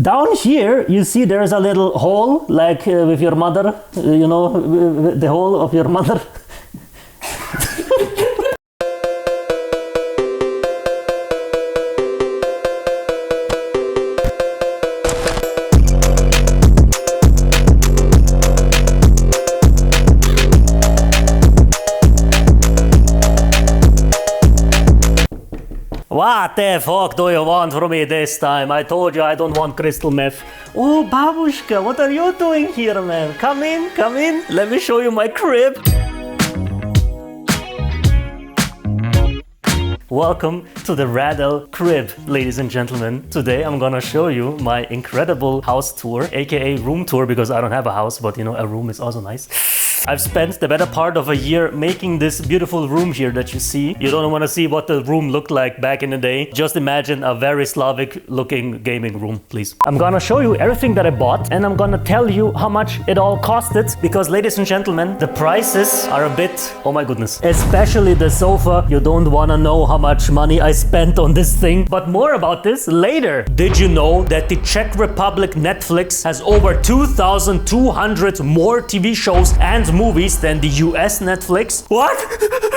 Down here, you see there's a little hole, like with your mother, you know, the hole of your mother. What the fuck do you want from me this time? I told you I don't want crystal meth. Oh, babushka, what are you doing here, man? Come in, come in. Let me show you my crib. Welcome to the Radel crib, ladies and gentlemen. Today I'm gonna show you my incredible house tour, aka room tour, because I don't have a house, but you know, a room is also nice. I've spent the better part of a year making this beautiful room here that you see. You don't want to see what the room looked like back in the day. Just imagine a very Slavic looking gaming room, please. I'm gonna show you everything that I bought and I'm gonna tell you how much it all costed, because ladies and gentlemen, the prices are a bit, oh my goodness. Especially the sofa. You don't wanna know how much money I spent on this thing, but more about this later. Did you know that the Czech Republic Netflix has over 2,200 more TV shows and movies than the US Netflix? What?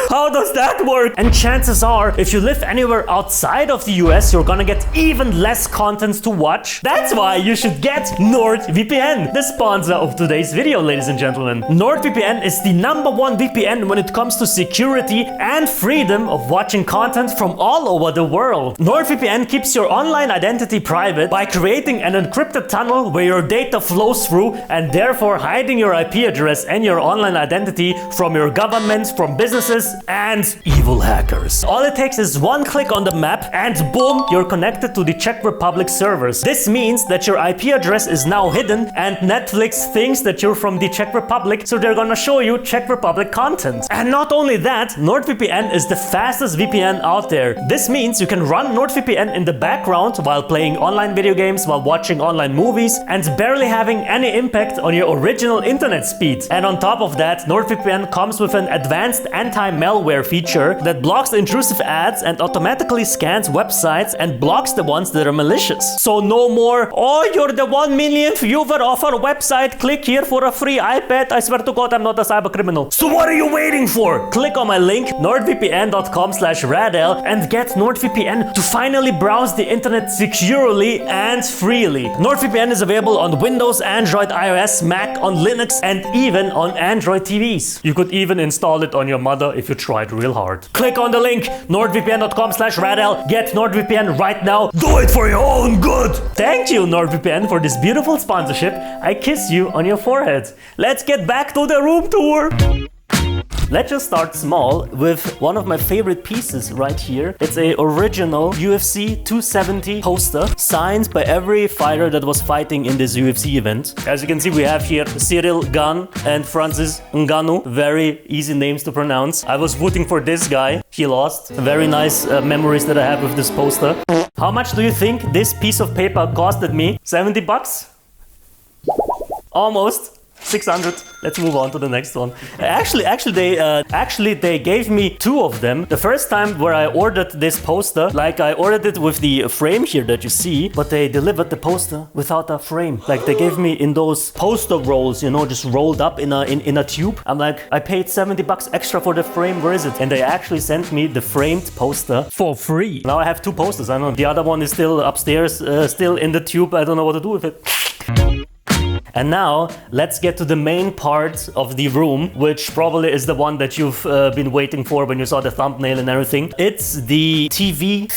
How does that work? And chances are, if you live anywhere outside of the US, you're gonna get even less content to watch. That's why you should get NordVPN, the sponsor of today's video, ladies and gentlemen. NordVPN is the #1 VPN when it comes to security and freedom of watching content from all over the world. NordVPN keeps your online identity private by creating an encrypted tunnel where your data flows through and therefore hiding your IP address and your online identity from your government, from businesses, and evil hackers. All it takes is one click on the map and boom, you're connected to the Czech Republic servers. This means that your IP address is now hidden and Netflix thinks that you're from the Czech Republic, so they're gonna show you Czech Republic content. And not only that, NordVPN is the fastest VPN out there. This means you can run NordVPN in the background while playing online video games, while watching online movies, and barely having any impact on your original internet speed. And on top of that, NordVPN comes with an advanced anti-malware feature that blocks intrusive ads and automatically scans websites and blocks the ones that are malicious. So no more, oh, you're the 1 millionth viewer of our website, click here for a free iPad. I swear to God, I'm not a cyber criminal. So what are you waiting for? Click on my link, nordvpn.com/radel, and get NordVPN to finally browse the internet securely and freely. NordVPN is available on Windows, Android, iOS, Mac, on Linux, and even on Android TVs. You could even install it on your mother if you tried real hard. Click on the link, nordvpn.com/radel. Get NordVPN right now. Do it for your own good. Thank you, NordVPN, for this beautiful sponsorship. I kiss you on your forehead. Let's get back to the room tour. Let's just start small with one of my favorite pieces right here. It's a original UFC 270 poster signed by every fighter that was fighting in this UFC event. As you can see, we have here Cyril Gane and Francis Ngannou. Very easy names to pronounce. I was rooting for this guy. He lost. Very nice memories that I have with this poster. How much do you think this piece of paper costed me? 70 bucks? Almost. 600. Let's move on to the next one. Actually, they gave me two of them. The first time where I ordered this poster, like I ordered it with the frame here that you see, but they delivered the poster without a frame. Like they gave me in those poster rolls, you know, just rolled up in a tube. I'm like, I paid 70 bucks extra for the frame. Where is it? And they actually sent me the framed poster for free. Now I have two posters. I know the other one is still upstairs, still in the tube. I don't know what to do with it. And now, let's get to the main part of the room, which probably is the one that you've been waiting for when you saw the thumbnail and everything. It's the TV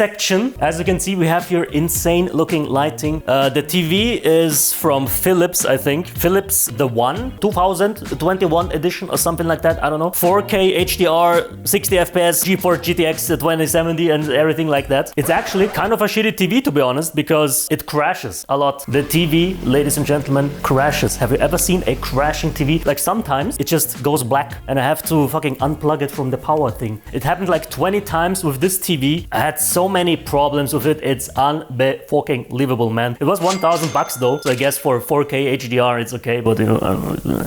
section. As you can see, we have here insane looking lighting. The TV is from Philips, I think. Philips the One, 2021 edition or something like that. I don't know. 4K HDR, 60 FPS, GeForce GTX 2070 and everything like that. It's actually kind of a shitty TV, to be honest, because it crashes a lot. The TV, ladies and gentlemen, crashes. Have you ever seen a crashing TV? Like sometimes it just goes black and I have to fucking unplug it from the power thing. It happened like 20 times with this TV. I had so many problems with it. It's unbelievable, man. It was 1,000 bucks though, so I guess for 4K HDR it's okay, but you know, I don't know.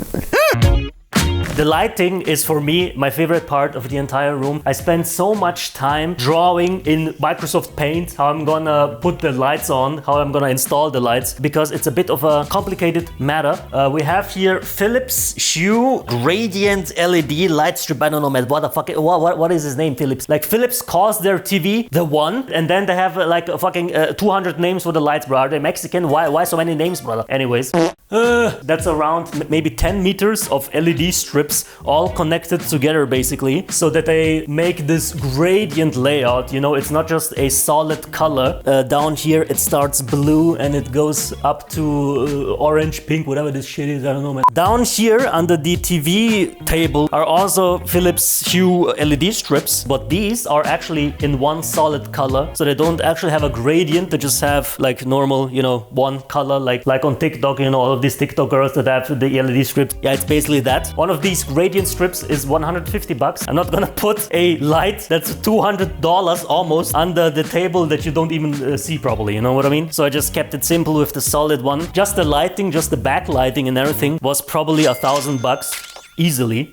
The lighting is for me my favorite part of the entire room. I spend so much time drawing in Microsoft Paint how I'm gonna put the lights on, how I'm gonna install the lights, because it's a bit of a complicated matter. We have here Philips Hue Gradient LED light strip. I don't know, man, what the fuck, what is his name, Philips? Like, Philips calls their TV the one, and then they have like a fucking 200 names for the lights, bro. Are they Mexican? Why so many names, brother? Anyways, that's around maybe 10 meters of LED strips all connected together, basically, so that they make this gradient layout. You know, it's not just a solid color. Down here it starts blue and it goes up to orange, pink, whatever this shit is, I don't know, man. Down here under the TV table are also Philips Hue LED strips, but these are actually in one solid color, so they don't actually have a gradient. They just have like normal, you know, one color, like on TikTok, you know, all of these TikTok girls that have the LED strips. Yeah, it's basically that. One of these gradient strips is 150 bucks. I'm not gonna put a light that's $200 almost under the table that you don't even see properly, you know what I mean? So I just kept it simple with the solid one. Just the lighting, just the backlighting and everything was probably $1,000 easily.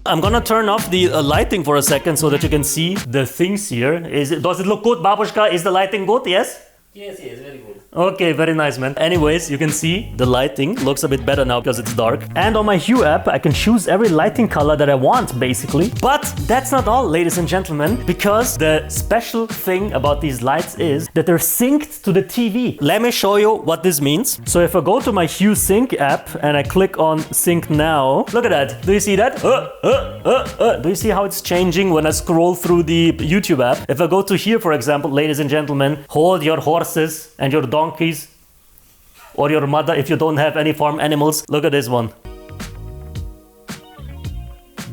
I'm gonna turn off the lighting for a second so that you can see the things here. Does it look good, Babushka? Is the lighting good? Yes? Yes, very good. Okay, very nice, man. Anyways, you can see the lighting looks a bit better now because it's dark. And on my Hue app, I can choose every lighting color that I want, basically. But that's not all, ladies and gentlemen, because the special thing about these lights is that they're synced to the TV. Let me show you what this means. So if I go to my Hue Sync app and I click on Sync Now, look at that. Do you see that? Do you see how it's changing when I scroll through the YouTube app? If I go to here, for example, ladies and gentlemen, hold your horses and your donkeys, or your mother if you don't have any farm animals. Look at this one.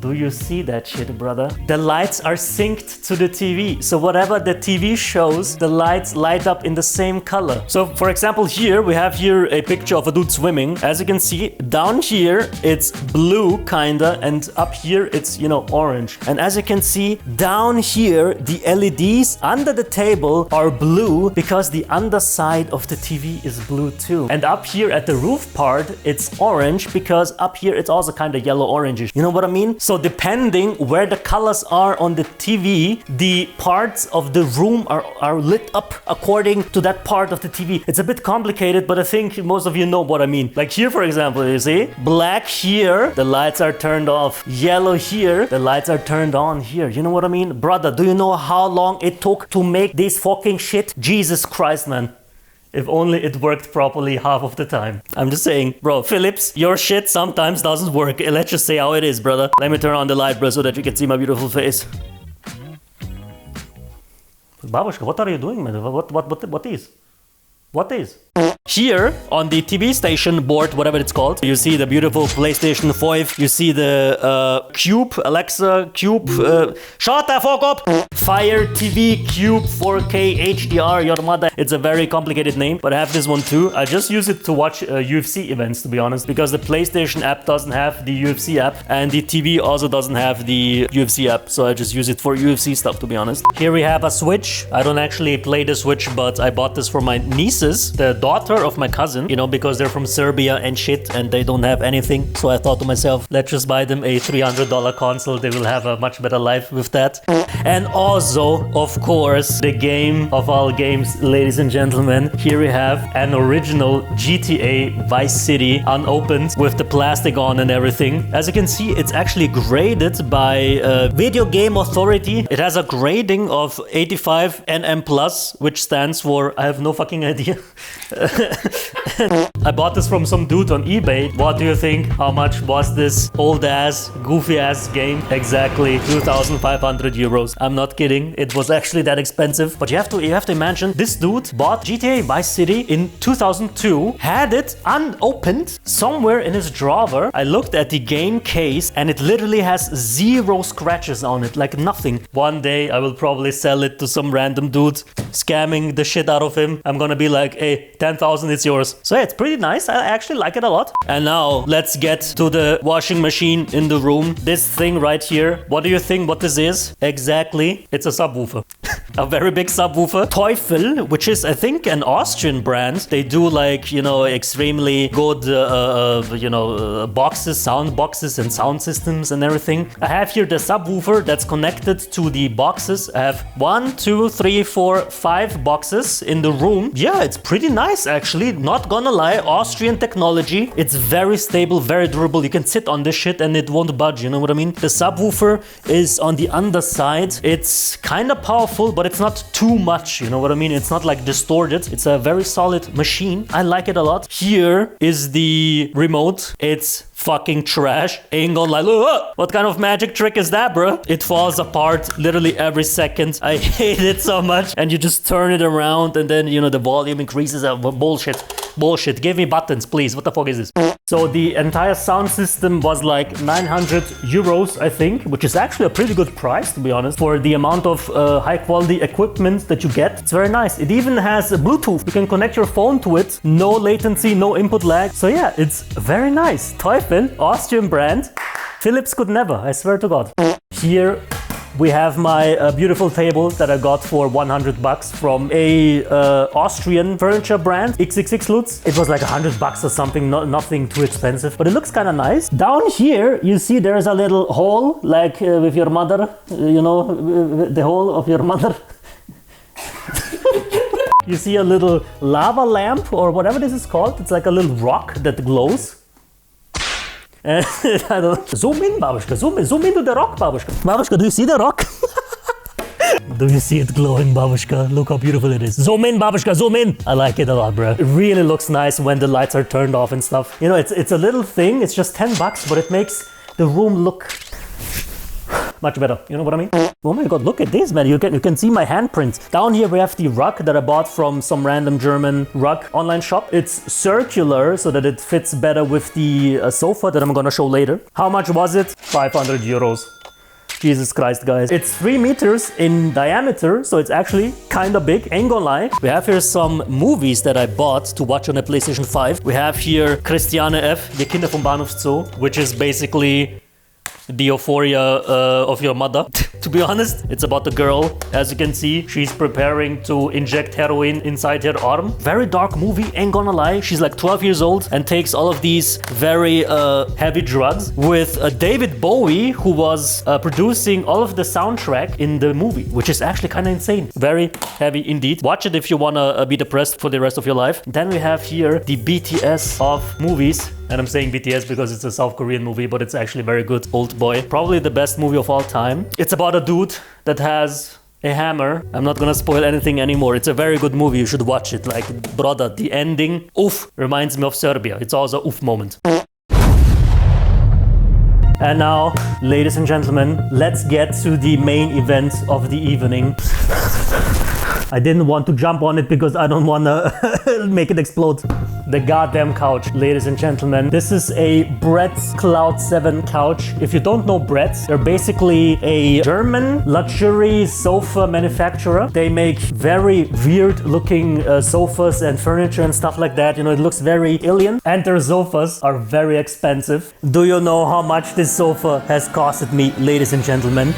Do you see that shit, brother? The lights are synced to the TV. So whatever the TV shows, the lights light up in the same color. So for example, here we have here a picture of a dude swimming. As you can see, down here it's blue kinda, and up here it's, you know, orange. And as you can see, down here the LEDs under the table are blue because the underside of the TV is blue too. And up here at the roof part, it's orange because up here it's also kind of yellow orangish. You know what I mean? So depending where the colors are on the TV, the parts of the room are lit up according to that part of the TV. It's a bit complicated, but I think most of you know what I mean. Like here, for example, you see? Black here, the lights are turned off. Yellow here, the lights are turned on here. You know what I mean? Brother, do you know how long it took to make this fucking shit? Jesus Christ, man. If only it worked properly half of the time. I'm just saying, bro, Philips, your shit sometimes doesn't work. Let's just say how it is, brother. Let me turn on the light, bro, so that you can see my beautiful face. Babushka, what are you doing, man? What is? What is? Here on the TV station board, whatever it's called, you see the beautiful PlayStation 5. You see the Cube, Alexa Cube. Shut the fuck up! Fire TV Cube 4K HDR, your mother. It's a very complicated name, but I have this one too. I just use it to watch UFC events, to be honest, because the PlayStation app doesn't have the UFC app, and the TV also doesn't have the UFC app, so I just use it for UFC stuff, to be honest. Here we have a Switch. I don't actually play the Switch, but I bought this for my nieces, the daughter of my cousin, you know, because they're from Serbia and shit, and they don't have anything. So I thought to myself, let's just buy them a $300 console. They will have a much better life with that. And also, of course, the game of all games, ladies and gentlemen. Here we have an original GTA Vice City, unopened, with the plastic on and everything. As you can see, it's actually graded by Video Game Authority. It has a grading of 85 NM+, which stands for, I have no fucking idea. I bought this from some dude on eBay. What do you think? How much was this old ass, goofy ass game? Exactly 2,500 euros. I'm not kidding. It was actually that expensive. But you have to imagine, this dude bought GTA Vice City in 2002, had it unopened somewhere in his drawer. I looked at the game case and it literally has 0 scratches on it, like nothing. One day I will probably sell it to some random dude, scamming the shit out of him. I'm gonna be like, hey, 10,000, it's yours. So yeah, it's pretty nice. I actually like it a lot. And now let's get to the washing machine in the room. This thing right here. What do you think what this is? Exactly. It's a subwoofer. a very big subwoofer. Teufel, which is I think an Austrian brand. They do like, you know, extremely good, boxes, sound boxes and sound systems and everything. I have here the subwoofer that's connected to the boxes. I have 1, 2, 3, 4, 5 boxes in the room. Yeah, it's pretty nice actually. Not gonna lie, Austrian technology. It's very stable, very durable. You can sit on this shit and it won't budge, you know what I mean? The subwoofer is on the underside. It's kind of powerful, but it's not too much, you know what I mean? It's not like distorted. It's a very solid machine. I like it a lot. Here is the remote. It's fucking trash. Ain't gonna lie. Look, what kind of magic trick is that, bro? It falls apart literally every second. I hate it so much. And you just turn it around and then, you know, the volume increases. Bullshit. Bullshit. Give me buttons, please. What the fuck is this? So the entire sound system was like 900 euros, I think, which is actually a pretty good price, to be honest, for the amount of high quality equipment that you get. It's very nice. It even has a Bluetooth. You can connect your phone to it. No latency, no input lag. So yeah, it's very nice. Teufel, Austrian brand. Philips could never, I swear to God. Here we have my beautiful table that I got for 100 bucks from a Austrian furniture brand, XXX Lutz. It was like 100 bucks or something, nothing too expensive, but it looks kind of nice. Down here, you see there's a little hole, like with your mother, you know, the hole of your mother. You see a little lava lamp or whatever this is called. It's like a little rock that glows. I don't... Zoom in, Babushka. Zoom into the rock, Babushka. Babushka, do you see the rock? Do you see it glowing, Babushka? Look how beautiful it is. Zoom in, Babushka, zoom in. I like it a lot, bro. It really looks nice when the lights are turned off and stuff. You know, it's a little thing. It's just 10 bucks, but it makes the room look much better. You know what I mean? Oh my God, look at this, man. You can see my handprints. Down here we have the rug that I bought from some random German rug online shop. It's circular so that it fits better with the sofa that I'm gonna show later. How much was it? 500 euros. Jesus Christ, guys. It's 3 meters in diameter, so it's actually kind of big. Ain't gonna lie. We have here some movies that I bought to watch on a PlayStation 5. We have here Christiane F., Die Kinder vom Bahnhofszoo, which is basically the euphoria of your mother. To be honest, it's about the girl. As you can see, she's preparing to inject heroin inside her arm. Very dark movie, ain't gonna lie. She's like 12 years old and takes all of these very heavy drugs with David Bowie, who was producing all of the soundtrack in the movie, which is actually kind of insane. Very heavy indeed. Watch it if you wanna be depressed for the rest of your life. Then we have here the BTS of movies. And I'm saying BTS because it's a South Korean movie, but it's actually very good. Old Boy. Probably the best movie of all time. It's about a dude that has a hammer. I'm not gonna spoil anything anymore. It's a very good movie. You should watch it. Like, brother, the ending, oof, reminds me of Serbia. It's also oof moment. And now, ladies and gentlemen, let's get to the main event of the evening. I didn't want to jump on it because I don't want to make it explode. The goddamn couch, ladies and gentlemen. This is a Brett's Cloud 7 couch. If you don't know Brett's, they're basically a German luxury sofa manufacturer. They make very weird looking sofas and furniture and stuff like that. You know, it looks very alien. And their sofas are very expensive. Do you know how much this sofa has costed me, ladies and gentlemen?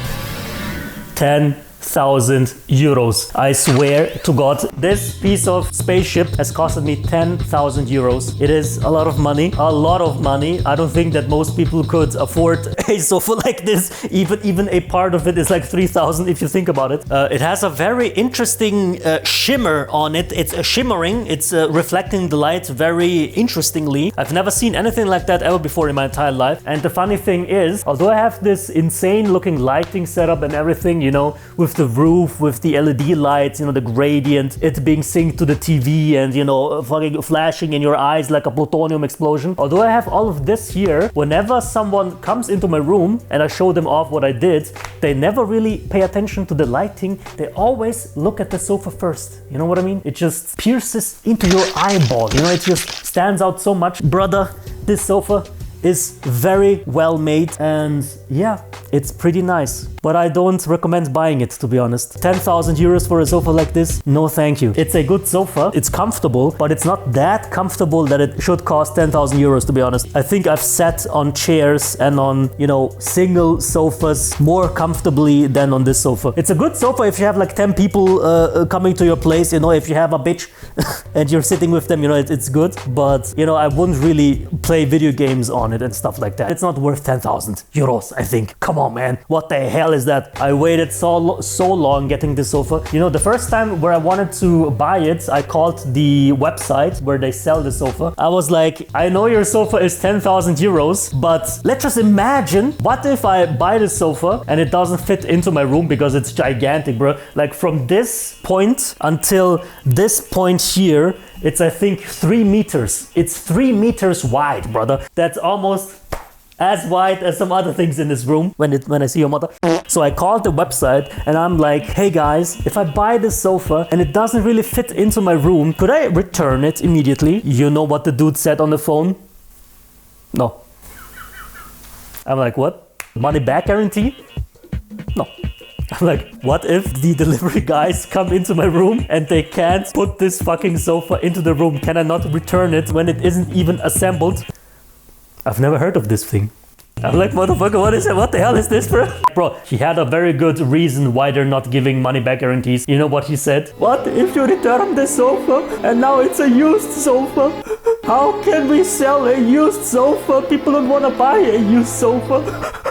10,000 euros. I swear to God, this piece of spaceship has costed me 10,000 euros. It is a lot of money, a lot of money. I don't think that most people could afford a sofa like this. Even a part of it is like 3,000 if you think about it. It has a very interesting shimmer on it. It's shimmering. It's reflecting the light very interestingly. I've never seen anything like that ever before in my entire life. And the funny thing is, although I have this insane looking lighting setup and everything, you know, with the roof, with the LED lights, you know, the gradient, it being synced to the TV and, you know, fucking flashing in your eyes like a plutonium explosion. Although I have all of this here, whenever someone comes into my room and I show them off what I did, they never really pay attention to the lighting. They always look at the sofa first. You know what I mean? It just pierces into your eyeball. You know, it just stands out so much. Brother, this sofa is very well made and yeah, it's pretty nice. but I don't recommend buying it, to be honest. 10,000 euros for a sofa like this? No, thank you. It's a good sofa. It's comfortable, but it's not that comfortable that it should cost 10,000 euros, to be honest. I think I've sat on chairs and on, you know, single sofas more comfortably than on this sofa. It's a good sofa if you have like 10 people coming to your place, you know, if you have a bitch and you're sitting with them, you know, it's good. But, you know, I wouldn't really play video games on it and stuff like that. It's not worth 10,000 euros, I think. Come on, man. What the hell is that? I waited so long getting this sofa. You know, the first time where I wanted to buy it, I called the website where they sell the sofa. I was like, I know your sofa is 10,000 euros, but let's just imagine, what if I buy the sofa and it doesn't fit into my room because it's gigantic, bro? Like from this point until this point here, it's I think 3 meters. It's 3 meters wide, brother. That's almost as wide as some other things in this room when I see your mother. So I called the website and I'm like, hey guys, if I buy this sofa and it doesn't really fit into my room, could I return it immediately? You know what the dude said on the phone? No. I'm like, what? Money back guarantee? No. I'm like, what if the delivery guys come into my room and they can't put this fucking sofa into the room? Can I not return it when it isn't even assembled? I've never heard of this thing. I'm like, motherfucker, what is it? What the hell is this, bro? Bro, he had a very good reason why they're not giving money back guarantees. You know what he said? What if you return the sofa and now it's a used sofa? How can we sell a used sofa? People don't want to buy a used sofa.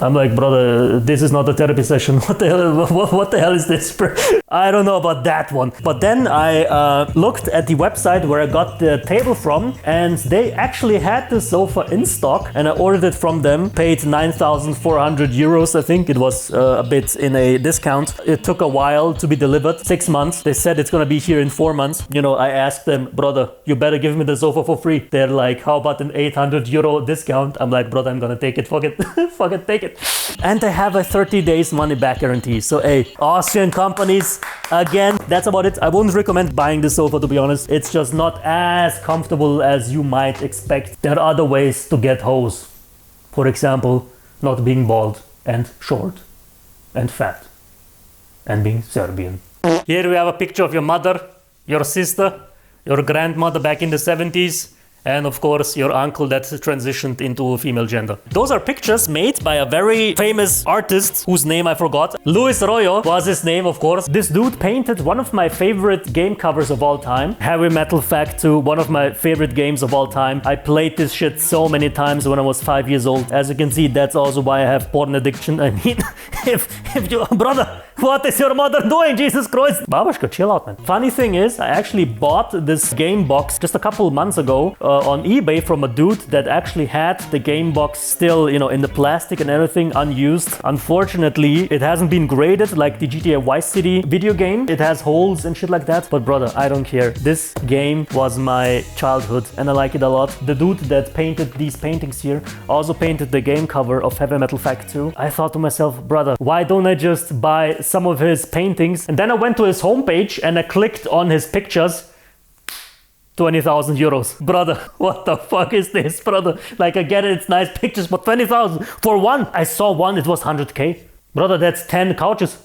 I'm like, brother, this is not a therapy session. What the hell is this, bro? I don't know about that one. But then I looked at the website where I got the table from, and they actually had the sofa in stock, and I ordered it from them, paid 9,400 euros. I think it was a bit in a discount. It took a while to be delivered, 6 months. They said it's gonna be here in 4 months. You know, I asked them, brother, you better give me the sofa for free. They're like, how about an 800 euro discount? I'm like, brother, I'm gonna take it, fuck it, fuck it, take it. And they have a 30 days money back guarantee. So hey, Austrian companies, again, that's about it. I wouldn't recommend buying this sofa, to be honest. It's just not as comfortable as you might expect. There are other ways to get hoes. For example, not being bald and short and fat and being Serbian. Here we have a picture of your mother, your sister, your grandmother back in the 70s. And of course, your uncle that transitioned into female gender. Those are pictures made by a very famous artist whose name I forgot. Luis Royo was his name, of course. This dude painted one of my favorite game covers of all time. Heavy Metal Fact 2, one of my favorite games of all time. I played this shit so many times when I was 5 years old. As you can see, that's also why I have porn addiction. I mean, if you, brother, what is your mother doing? Jesus Christ. Babushka, chill out, man. Funny thing is, I actually bought this game box just a couple months ago on eBay from a dude that actually had the game box still, you know, in the plastic and everything, unused. Unfortunately, it hasn't been graded like the GTA Vice City video game. It has holes and shit like that. But brother, I don't care. This game was my childhood and I like it a lot. The dude that painted these paintings here also painted the game cover of Heavy Metal Fact 2. I thought to myself, brother, why don't I just buy some of his paintings? And then I went to his homepage and I clicked on his pictures. 20,000 euros. Brother, what the fuck is this, brother? Like, I get it, it's nice pictures, but 20,000 for one. I saw one, it was 100k. Brother, that's 10 couches.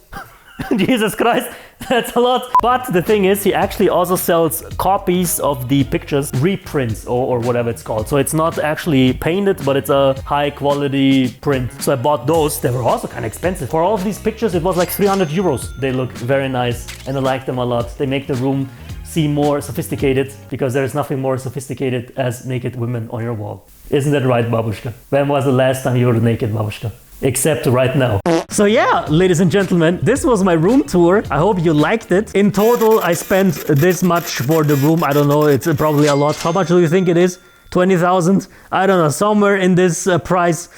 Jesus Christ, that's a lot. But the thing is, he actually also sells copies of the pictures, reprints or whatever it's called. So it's not actually painted, but it's a high quality print. So I bought those. They were also kind of expensive. For all of these pictures, it was like 300 euros. They look very nice and I like them a lot. They make the room seem more sophisticated because there is nothing more sophisticated as naked women on your wall. Isn't that right, Babushka? When was the last time you were naked, Babushka? Except right now. So yeah, ladies and gentlemen, this was my room tour. I hope you liked it. In total, I spent this much for the room. I don't know, it's probably a lot. How much do you think it is? 20,000? I don't know, somewhere in this price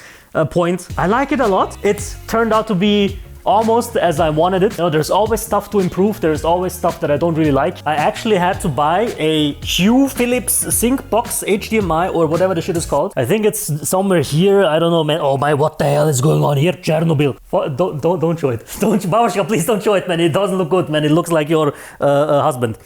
point. I like it a lot. It's turned out to be almost as I wanted it. You know, there's always stuff to improve. There's always stuff that I don't really like. I actually had to buy a Hue Philips Sync box HDMI or whatever the shit is called. I think it's somewhere here. I don't know, man. Oh my, what the hell is going on here? Chernobyl. What? Don't show it. Don't, Babushka, please don't show it, man. It doesn't look good, man. It looks like your husband.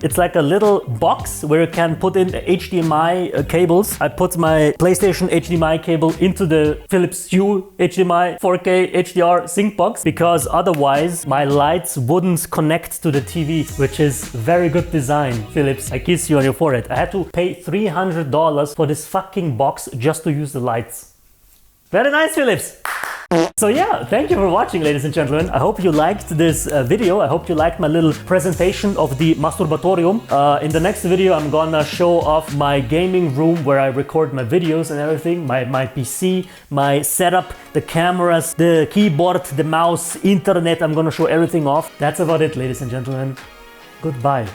It's like a little box where you can put in HDMI cables. I put my PlayStation HDMI cable into the Philips Hue HDMI 4K HDR sync box because otherwise my lights wouldn't connect to the TV, which is very good design, Philips. I kiss you on your forehead. I had to pay $300 for this fucking box just to use the lights. Very nice, Philips. So yeah, thank you for watching, ladies and gentlemen. I hope you liked this video. I hope you liked my little presentation of the Masturbatorium. In the next video, I'm gonna show off my gaming room where I record my videos and everything. My PC, my setup, the cameras, the keyboard, the mouse, internet. I'm gonna show everything off. That's about it, ladies and gentlemen. Goodbye.